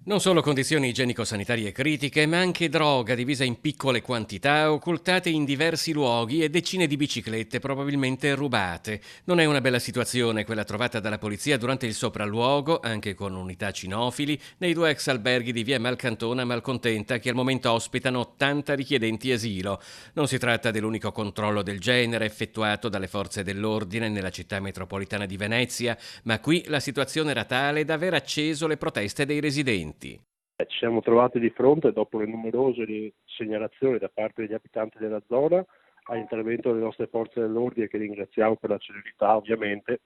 Non solo condizioni igienico-sanitarie critiche, ma anche droga divisa in piccole quantità, occultate in diversi luoghi e decine di biciclette probabilmente rubate. Non è una bella situazione quella trovata dalla polizia durante il sopralluogo, anche con unità cinofili, nei due ex alberghi di via Malcantona Malcontenta che al momento ospitano 80 richiedenti asilo. Non si tratta dell'unico controllo del genere effettuato dalle forze dell'ordine nella città metropolitana di Venezia, ma qui la situazione era tale da aver acceso le proteste dei residenti. Ci siamo trovati di fronte, dopo le numerose segnalazioni da parte degli abitanti della zona, all'intervento delle nostre forze dell'ordine, che ringraziamo per la celerità ovviamente,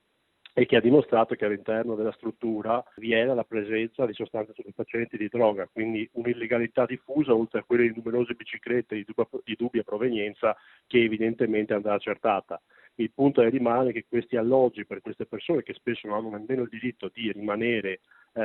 e che ha dimostrato che all'interno della struttura vi era la presenza di sostanze stupefacenti e di droga, quindi un'illegalità diffusa oltre a quelle di numerose biciclette di dubbia provenienza che evidentemente andrà accertata. Il punto rimane che questi alloggi per queste persone, che spesso non hanno nemmeno il diritto di rimanere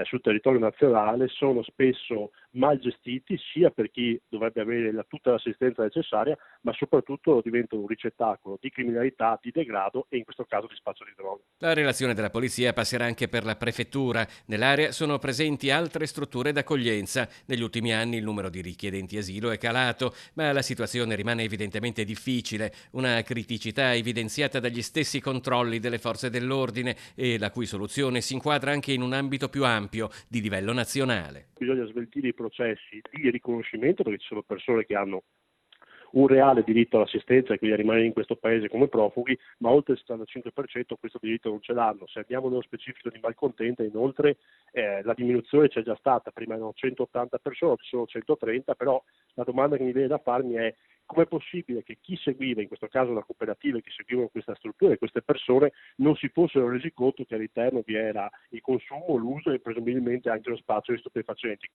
sul territorio nazionale, sono spesso mal gestiti sia per chi dovrebbe avere tutta l'assistenza necessaria, ma soprattutto diventano un ricettacolo di criminalità, di degrado e in questo caso di spaccio di droga. La relazione della polizia passerà anche per la prefettura. Nell'area sono presenti altre strutture d'accoglienza. Negli ultimi anni il numero di richiedenti asilo è calato, ma la situazione rimane evidentemente difficile, una criticità evidenziata dagli stessi controlli delle forze dell'ordine e la cui soluzione si inquadra anche in un ambito più ampio, di livello nazionale. Bisogna sveltire i processi di riconoscimento, perché ci sono persone che hanno un reale diritto all'assistenza e quindi a rimanere in questo paese come profughi, ma oltre il 75% questo diritto non ce l'hanno. Se andiamo nello specifico di Malcontenta, inoltre, la diminuzione c'è già stata, prima erano 180 persone, oggi sono 130, però la domanda che mi viene da farmi è: com'è possibile che chi seguiva, in questo caso la cooperativa, che seguivano questa struttura e queste persone, non si fossero resi conto che all'interno vi era il consumo, l'uso e presumibilmente anche lo spazio di stupefacenti?